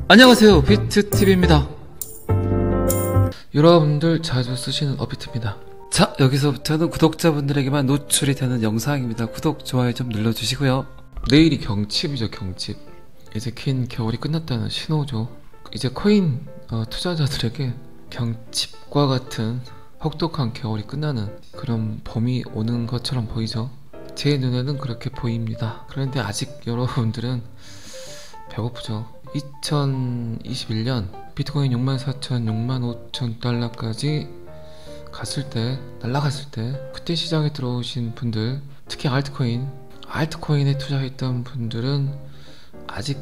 안녕하세요, 비트TV입니다. 여러분들 자주 쓰시는 어비트입니다. 자, 여기서부터는 구독자분들에게만 노출이 되는 영상입니다. 구독, 좋아요 좀 눌러주시고요. 내일이 경칩이죠. 경칩. 이제 긴 겨울이 끝났다는 신호죠. 이제 코인 투자자들에게 경칩과 같은 혹독한 겨울이 끝나는 그런 봄이 오는 것처럼 보이죠. 제 눈에는 그렇게 보입니다. 그런데 아직 여러분들은 배고프죠. 2021년 비트코인 64,000, 65,000달러까지 갔을 때, 날아갔을 때, 그때 시장에 들어오신 분들, 특히 알트코인에 투자했던 분들은 아직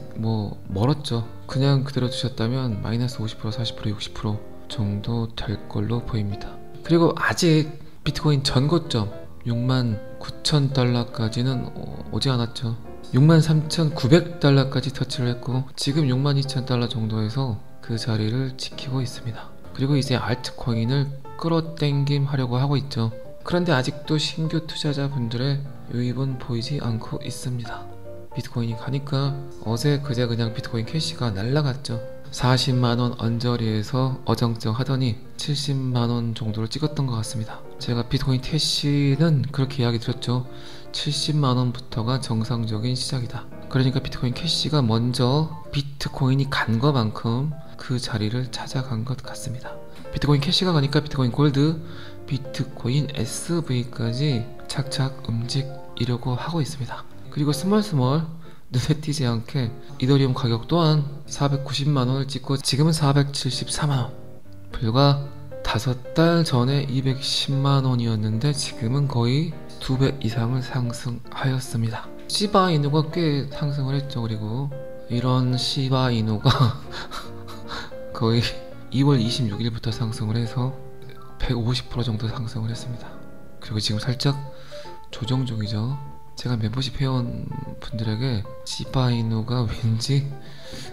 멀었죠. 그냥 그대로 두셨다면 마이너스 50%, 40%, 60% 정도 될 걸로 보입니다. 그리고 아직 비트코인 전고점 69,000달러까지는 오지 않았죠. 63,900달러까지 터치를 했고 지금 62,000달러 정도에서 그 자리를 지키고 있습니다. 그리고 이제 알트코인을 끌어당김 하려고 하고 있죠. 그런데 아직도 신규 투자자분들의 유입은 보이지 않고 있습니다. 비트코인이 가니까 어제 그제 그냥 비트코인 캐시가 날라갔죠. 40만원 언저리에서 어정쩡 하더니 70만원 정도를 찍었던 것 같습니다. 제가 비트코인 캐시는 그렇게 이야기 드렸죠. 70만원부터가 정상적인 시작이다. 그러니까 비트코인 캐시가 먼저 비트코인이 간 것만큼 그 자리를 찾아간 것 같습니다. 비트코인 캐시가 가니까 비트코인 골드, 비트코인 SV까지 착착 움직이려고 하고 있습니다. 그리고 스멀스멀 눈에 띄지 않게 이더리움 가격 또한 490만원을 찍고 지금은 474만원. 불과 5달 전에 210만원이었는데 지금은 거의 2배 이상을 상승하였습니다. 시바이누가 꽤 상승을 했죠. 그리고 이런 시바이누가 거의 2월 26일부터 상승을 해서 150% 정도 상승을 했습니다. 그리고 지금 살짝 조정 중이죠. 제가 멤버십 회원 분들에게 시바이누가 왠지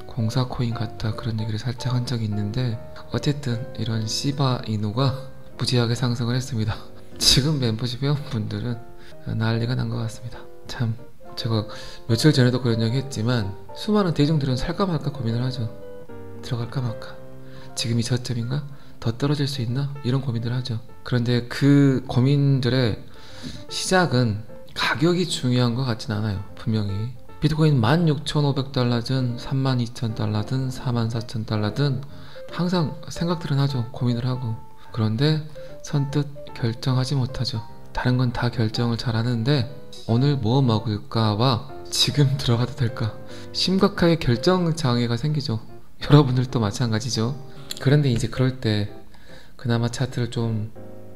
공사코인 같다 그런 얘기를 살짝 한 적이 있는데 어쨌든 이런 시바이누가 무지하게 상승을 했습니다. 지금 멤버십 회원 분들은 난리가 난 것 같습니다. 참, 제가 며칠 전에도 그런 얘기 했지만 수많은 대중들은 살까 말까 고민을 하죠. 들어갈까 말까, 지금이 저점인가? 더 떨어질 수 있나? 이런 고민들을 하죠. 그런데 그 고민들의 시작은 가격이 중요한 것 같진 않아요. 분명히 비트코인 16,500달러든 32,000달러든 44,000달러든 항상 생각들은 하죠. 고민을 하고. 그런데 선뜻 결정하지 못하죠. 다른 건 다 결정을 잘 하는데 오늘 뭐 먹을까와 지금 들어가도 될까, 심각하게 결정 장애가 생기죠. 여러분들도 마찬가지죠. 그런데 이제 그럴 때 그나마 차트를 좀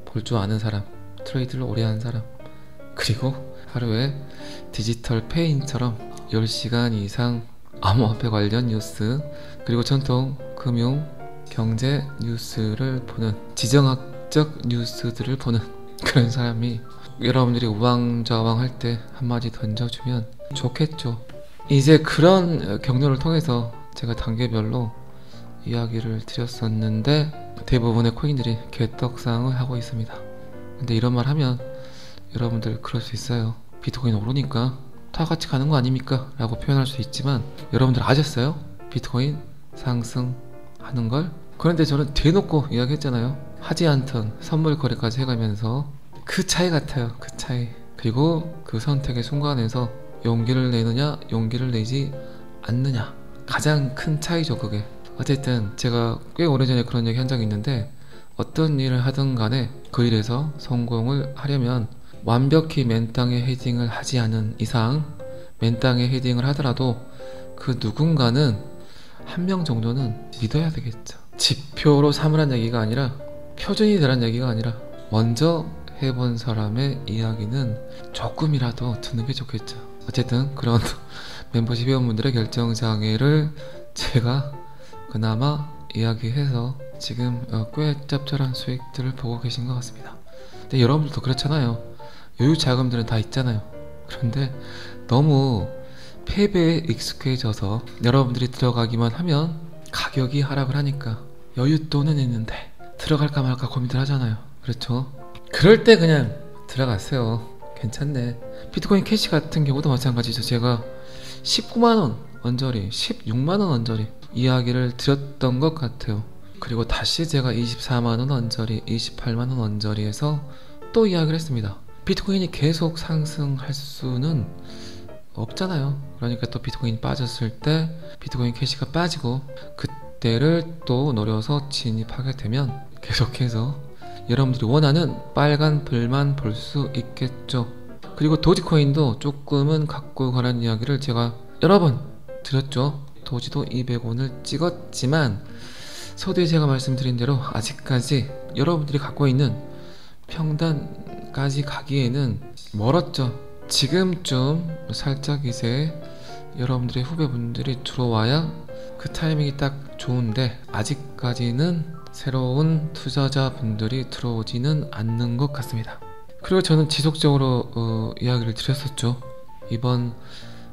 볼 줄 아는 사람, 트레이드를 오래 하는 사람, 그리고 하루에 디지털 페인처럼 10시간 이상 암호화폐 관련 뉴스, 그리고 전통 금융 경제 뉴스를 보는, 지정학적 뉴스들을 보는 그런 사람이 여러분들이 우왕좌왕 할 때 한마디 던져주면 좋겠죠. 이제 그런 경로를 통해서 제가 단계별로 이야기를 드렸었는데 대부분의 코인들이 개떡상을 하고 있습니다. 근데 이런 말 하면 여러분들 그럴 수 있어요. 비트코인 오르니까 다 같이 가는 거 아닙니까? 라고 표현할 수 있지만 여러분들 아셨어요? 비트코인 상승하는 걸? 그런데 저는 대놓고 이야기했잖아요. 하지 않던 선물 거래까지 해가면서 그 차이 같아요. 그 차이. 그리고 그 선택의 순간에서 용기를 내느냐 용기를 내지 않느냐, 가장 큰 차이죠. 그게. 어쨌든 제가 꽤 오래전에 그런 얘기 한 적이 있는데 어떤 일을 하든 간에 그 일에서 성공을 하려면 완벽히 맨땅에 헤딩을 하지 않은 이상, 맨땅에 헤딩을 하더라도 그 누군가는 한 명 정도는 믿어야 되겠죠. 지표로 삼으란 얘기가 아니라, 표준이 되란 얘기가 아니라 먼저 해본 사람의 이야기는 조금이라도 듣는 게 좋겠죠. 어쨌든 그런 멤버십 회원분들의 결정장애를 제가 그나마 이야기해서 지금 꽤 짭짤한 수익들을 보고 계신 것 같습니다. 근데 여러분들도 그렇잖아요. 여유 자금들은 다 있잖아요. 그런데 너무 패배에 익숙해져서 여러분들이 들어가기만 하면 가격이 하락을 하니까 여윳돈은 있는데 들어갈까 말까 고민들 하잖아요. 그렇죠? 그럴 때 그냥 들어갔어요. 괜찮네. 비트코인 캐시 같은 경우도 마찬가지죠. 제가 19만원 언저리, 16만원 언저리, 이야기를 드렸던 것 같아요. 그리고 다시 제가 24만원 언저리, 28만원 언저리에서 또 이야기를 했습니다. 비트코인이 계속 상승할 수는 없잖아요. 그러니까 또 비트코인 빠졌을 때 비트코인 캐시가 빠지고 그때를 또 노려서 진입하게 되면 계속해서 여러분들이 원하는 빨간 불만 볼 수 있겠죠. 그리고 도지코인도 조금은 갖고 가라는 이야기를 제가 여러 번 드렸죠. 도지도 200원을 찍었지만 서두에 제가 말씀드린 대로 아직까지 여러분들이 갖고 있는 평단까지 가기에는 멀었죠. 지금쯤 살짝 이제 여러분들의 후배분들이 들어와야 그 타이밍이 딱 좋은데 아직까지는 새로운 투자자분들이 들어오지는 않는 것 같습니다. 그리고 저는 지속적으로 이야기를 드렸었죠. 이번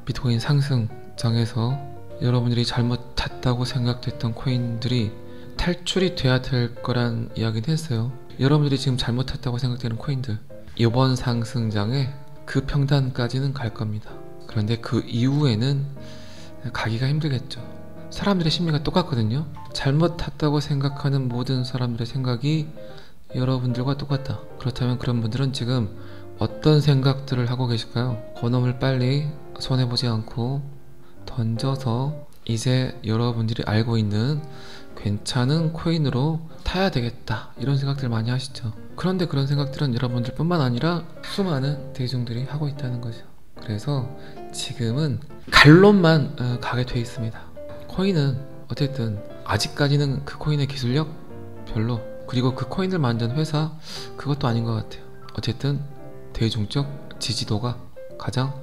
비트코인 상승장에서 여러분들이 잘못 탔다고 생각됐던 코인들이 탈출이 돼야 될 거란 이야기는 했어요. 여러분들이 지금 잘못 탔다고 생각되는 코인들 이번 상승장에 그 평단까지는 갈 겁니다. 그런데 그 이후에는 가기가 힘들겠죠. 사람들의 심리가 똑같거든요. 잘못 탔다고 생각하는 모든 사람들의 생각이 여러분들과 똑같다. 그렇다면 그런 분들은 지금 어떤 생각들을 하고 계실까요? 그놈을 빨리 손해보지 않고 던져서 이제 여러분들이 알고 있는 괜찮은 코인으로 타야 되겠다, 이런 생각들 많이 하시죠. 그런데 그런 생각들은 여러분들 뿐만 아니라 수많은 대중들이 하고 있다는 거죠. 그래서 지금은 갈론만 가게 돼 있습니다. 코인은 어쨌든 아직까지는 그 코인의 기술력 별로, 그리고 그 코인을 만든 회사 그것도 아닌 것 같아요. 어쨌든 대중적 지지도가 가장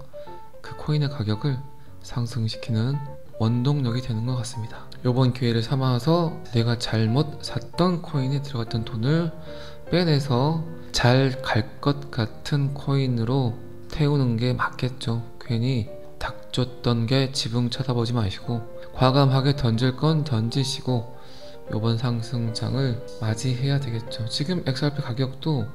그 코인의 가격을 상승시키는 원동력이 되는 것 같습니다. 이번 기회를 삼아서 내가 잘못 샀던 코인에 들어갔던 돈을 빼내서 잘 갈 것 같은 코인으로 태우는 게 맞겠죠. 괜히 닥쳤던 게 지붕 쳐다보지 마시고 과감하게 던질 건 던지시고 이번 상승장을 맞이해야 되겠죠. 지금 XRP 가격도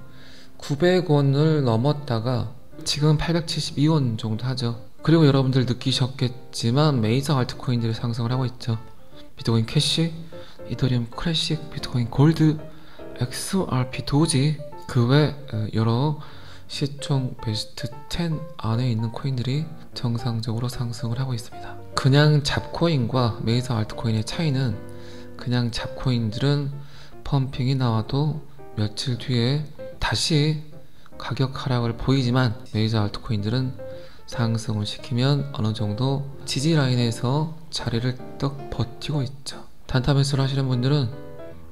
900원을 넘었다가 지금 872원 정도 하죠. 그리고 여러분들 느끼셨겠지만 메이저 알트코인들이 상승을 하고 있죠. 비트코인 캐시, 이더리움 클래식, 비트코인 골드, XRP 도지, 그 외 여러 시총 베스트 10 안에 있는 코인들이 정상적으로 상승을 하고 있습니다. 그냥 잡코인과 메이저 알트코인의 차이는, 그냥 잡코인들은 펌핑이 나와도 며칠 뒤에 다시 가격 하락을 보이지만 메이저 알트코인들은 상승을 시키면 어느 정도 지지 라인에서 자리를 떡 버티고 있죠. 단타 매수를 하시는 분들은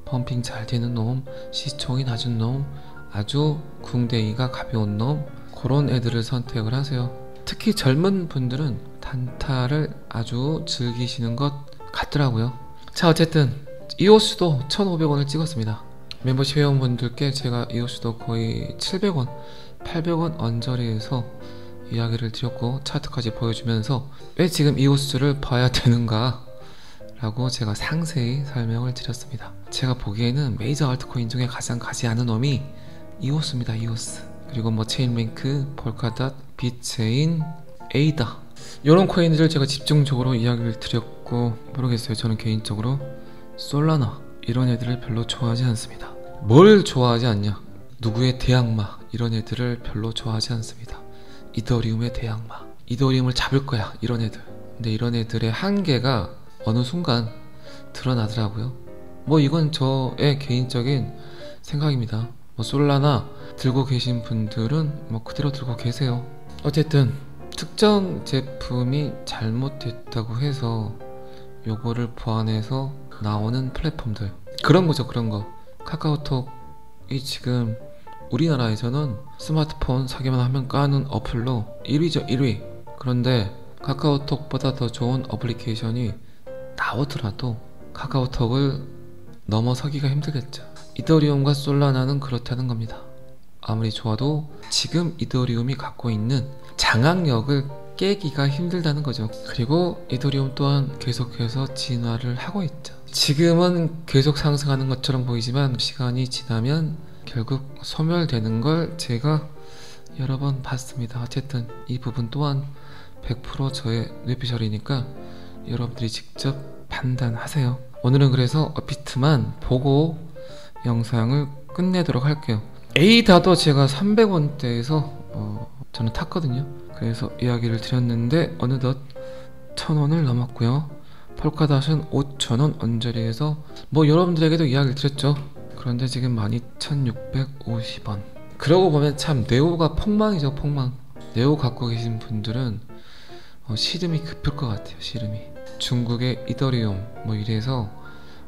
펌핑 잘 되는 놈, 시총이 낮은 놈, 아주 궁대이가 가벼운 놈, 그런 애들을 선택을 하세요. 특히 젊은 분들은 단타를 아주 즐기시는 것 같더라고요. 자, 어쨌든 이오스도 1,500원을 찍었습니다. 멤버십 회원분들께 제가 이오스도 거의 700원, 800원 언저리에서 이야기를 드렸고 차트까지 보여주면서 왜 지금 이오스를 봐야 되는가 라고 제가 상세히 설명을 드렸습니다. 제가 보기에는 메이저 알트코인 중에 가장 가지 않은 놈이 이오스입니다. 이오스. 그리고 뭐 체인링크, 폴카닷, 비트체인, 에이다, 이런 코인들을 제가 집중적으로 이야기를 드렸고, 모르겠어요. 저는 개인적으로 솔라나 이런 애들을 별로 좋아하지 않습니다. 뭘 좋아하지 않냐? 누구의 대악마 이런 애들을 별로 좋아하지 않습니다. 이더리움의 대악마, 이더리움을 잡을 거야 이런 애들. 근데 이런 애들의 한계가 어느 순간 드러나더라고요. 뭐 이건 저의 개인적인 생각입니다. 뭐 솔라나 들고 계신 분들은 뭐 그대로 들고 계세요. 어쨌든 특정 제품이 잘못됐다고 해서 요거를 보완해서 나오는 플랫폼들, 그런 거죠. 그런 거. 카카오톡이 지금 우리나라에서는 스마트폰 사기만 하면 까는 어플로 1위죠. 1위. 그런데 카카오톡보다 더 좋은 어플리케이션이 나오더라도 카카오톡을 넘어서기가 힘들겠죠. 이더리움과 솔라나는 그렇다는 겁니다. 아무리 좋아도 지금 이더리움이 갖고 있는 장악력을 깨기가 힘들다는 거죠. 그리고 이더리움 또한 계속해서 진화를 하고 있죠. 지금은 계속 상승하는 것처럼 보이지만 시간이 지나면 결국 소멸되는 걸 제가 여러 번 봤습니다. 어쨌든 이 부분 또한 100% 저의 뇌피셜이니까 여러분들이 직접 판단하세요. 오늘은 그래서 업비트만 보고 영상을 끝내도록 할게요. 에이다도 제가 300원대에서 저는 탔거든요. 그래서 이야기를 드렸는데 어느덧 1000원을 넘었고요. 폴카닷은 5000원 언저리에서 여러분들에게도 이야기를 드렸죠. 그런데 지금 12650원. 그러고 보면 참 네오가 폭망이죠. 폭망. 네오 갖고 계신 분들은 시름이 급할 것 같아요. 시름이. 중국의 이더리움 이래서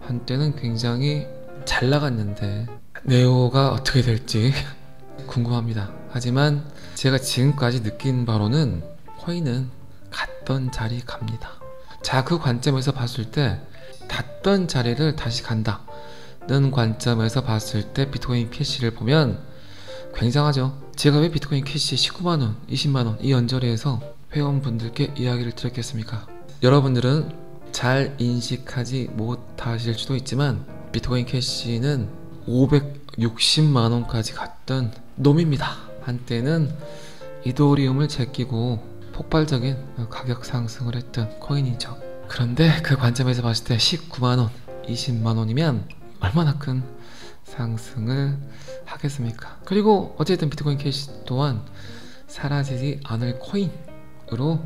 한때는 굉장히 잘 나갔는데 네오가 어떻게 될지 궁금합니다. 하지만 제가 지금까지 느낀 바로는 코인은 갔던 자리 갑니다. 자, 그 관점에서 봤을 때 갔던 자리를 다시 간다는 관점에서 봤을 때 비트코인 캐시를 보면 굉장하죠. 제가 왜 비트코인 캐시 19만원, 20만원 이 언저리에서 회원분들께 이야기를 드렸겠습니까? 여러분들은 잘 인식하지 못하실 수도 있지만 비트코인 캐시는 560만원까지 갔던 놈입니다. 한때는 이더리움을 제끼고 폭발적인 가격 상승을 했던 코인이죠. 그런데 그 관점에서 봤을 때 19만원, 20만원이면 얼마나 큰 상승을 하겠습니까? 그리고 어쨌든 비트코인 캐시 또한 사라지지 않을 코인으로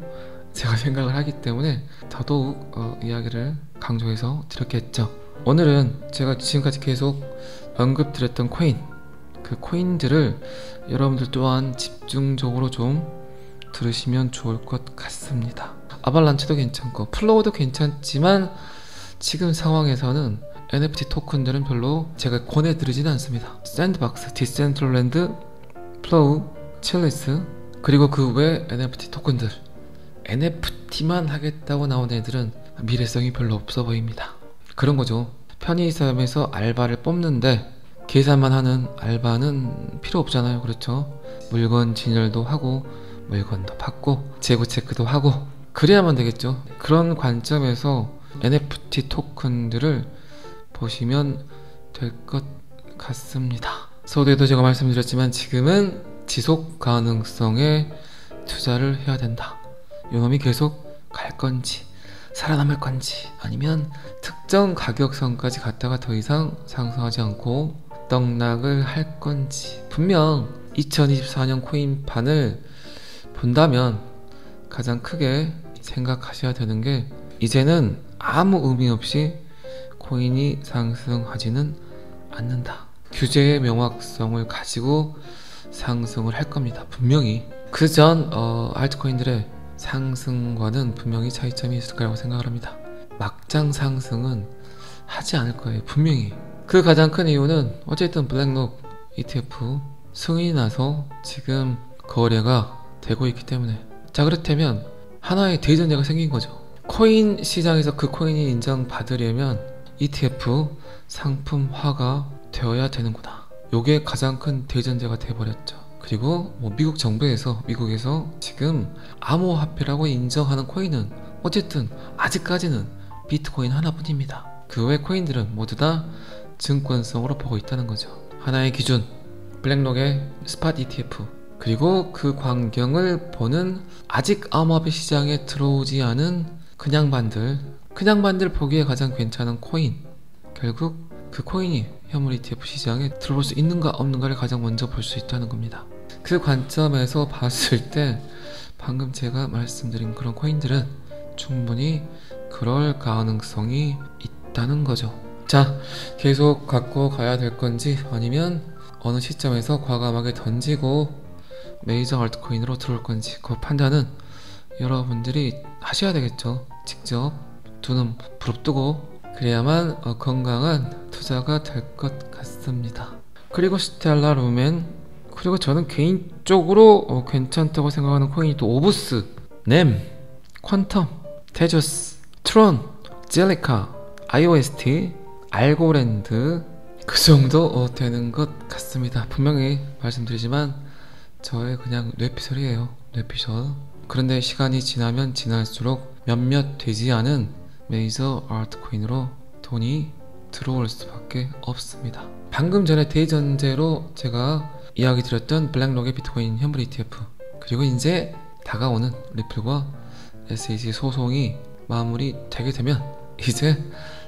제가 생각을 하기 때문에 더더욱 이야기를 강조해서 드렸겠죠. 오늘은 제가 지금까지 계속 언급드렸던 코인, 그 코인들을 여러분들 또한 집중적으로 좀 들으시면 좋을 것 같습니다. 아발란체도 괜찮고 플로우도 괜찮지만 지금 상황에서는 NFT 토큰들은 별로 제가 권해드리지는 않습니다. 샌드박스, 디센트럴랜드, 플로우, 칠리스, 그리고 그 외 NFT 토큰들, NFT만 하겠다고 나온 애들은 미래성이 별로 없어 보입니다. 그런 거죠. 편의점에서 알바를 뽑는데 계산만 하는 알바는 필요 없잖아요. 그렇죠? 물건 진열도 하고 물건도 받고 재고 체크도 하고 그래야만 되겠죠. 그런 관점에서 NFT 토큰들을 보시면 될 것 같습니다. 서두에도 제가 말씀드렸지만 지금은 지속 가능성에 투자를 해야 된다. 요놈이 계속 갈 건지 살아남을 건지 아니면 특정 가격선까지 갔다가 더 이상 상승하지 않고 떡락을 할 건지. 분명 2024년 코인판을 본다면 가장 크게 생각하셔야 되는 게 이제는 아무 의미 없이 코인이 상승하지는 않는다. 규제의 명확성을 가지고 상승을 할 겁니다. 분명히 그전 알트코인들의 상승과는 분명히 차이점이 있을 거라고 생각을 합니다. 막장 상승은 하지 않을 거예요. 분명히. 그 가장 큰 이유는 어쨌든 블랙록 ETF 승인이 나서 지금 거래가 되고 있기 때문에. 자, 그렇다면 하나의 대전제가 생긴 거죠. 코인 시장에서 그 코인이 인정받으려면 ETF 상품화가 되어야 되는구나. 요게 가장 큰 대전제가 돼버렸죠. 그리고 미국에서 지금 암호화폐라고 인정하는 코인은 어쨌든 아직까지는 비트코인 하나뿐입니다. 그 외 코인들은 모두 다 증권성으로 보고 있다는 거죠. 하나의 기준, 블랙록의 스팟 ETF, 그리고 그 광경을 보는 아직 암호화폐 시장에 들어오지 않은 그냥 반들 보기에 가장 괜찮은 코인. 결국 그 코인이 현물 ETF 시장에 들어올 수 있는가 없는가를 가장 먼저 볼 수 있다는 겁니다. 그 관점에서 봤을 때 방금 제가 말씀드린 그런 코인들은 충분히 그럴 가능성이 있다는 거죠. 자, 계속 갖고 가야 될 건지 아니면 어느 시점에서 과감하게 던지고 메이저 알트코인으로 들어올 건지 그 판단은 여러분들이 하셔야 되겠죠. 직접 두 눈 부릅뜨고 그래야만 건강한 투자가 될 것 같습니다. 그리고 스텔라 루멘, 그리고 저는 개인적으로 괜찮다고 생각하는 코인이 또 오브스, 넴, 퀀텀, 테저스, 트론, 젤리카, IOST, 알고랜드 그 정도 되는 것 같습니다. 분명히 말씀드리지만 저의 그냥 뇌피셜이에요. 뇌피셜. 그런데 시간이 지나면 지날수록 몇몇 되지 않은 메이저 알트코인으로 돈이 들어올 수밖에 없습니다. 방금 전에 대전제로 제가 이야기 드렸던 블랙록의 비트코인 현물 ETF, 그리고 이제 다가오는 리플과 SEC 소송이 마무리 되게 되면 이제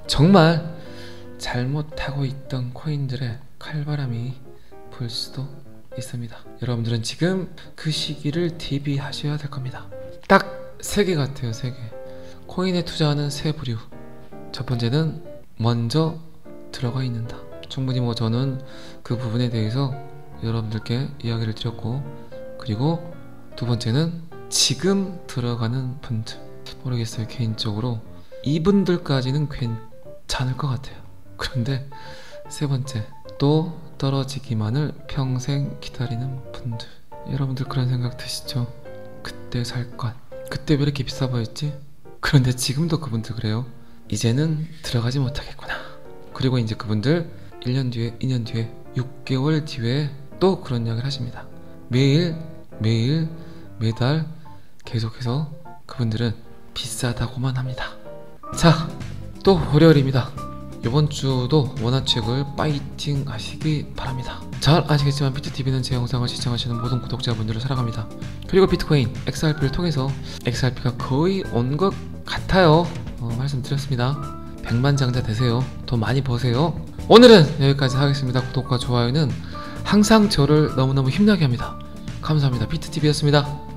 정말 잘못하고 있던 코인들의 칼바람이 불 수도 있습니다. 여러분들은 지금 그 시기를 대비하셔야 될 겁니다. 딱 세 개 같아요. 3개. 코인에 투자하는 세 부류. 첫 번째는 먼저 들어가 있는다. 충분히 저는 그 부분에 대해서 여러분들께 이야기를 드렸고, 그리고 두 번째는 지금 들어가는 분들. 모르겠어요. 개인적으로 이분들까지는 괜찮을 것 같아요. 그런데 세 번째, 또 떨어지기만을 평생 기다리는 분들. 여러분들 그런 생각 드시죠? 그때 살 것, 그때 왜 이렇게 비싸 보였지? 그런데 지금도 그분들 그래요. 이제는 들어가지 못하겠구나. 그리고 이제 그분들 1년 뒤에, 2년 뒤에, 6개월 뒤에 또 그런 이야기를 하십니다. 매일 매달 계속해서 그분들은 비싸다고만 합니다. 자, 또 월요일입니다. 이번 주도 원화책을 파이팅 하시기 바랍니다. 잘 아시겠지만 비트TV는 제 영상을 시청하시는 모든 구독자분들을 사랑합니다. 그리고 비트코인, XRP를 통해서 XRP가 거의 온 것 같아요. 말씀드렸습니다. 백만장자 되세요. 돈 많이 버세요. 오늘은 여기까지 하겠습니다. 구독과 좋아요는 항상 저를 너무너무 힘나게 합니다. 감사합니다. 비트TV였습니다.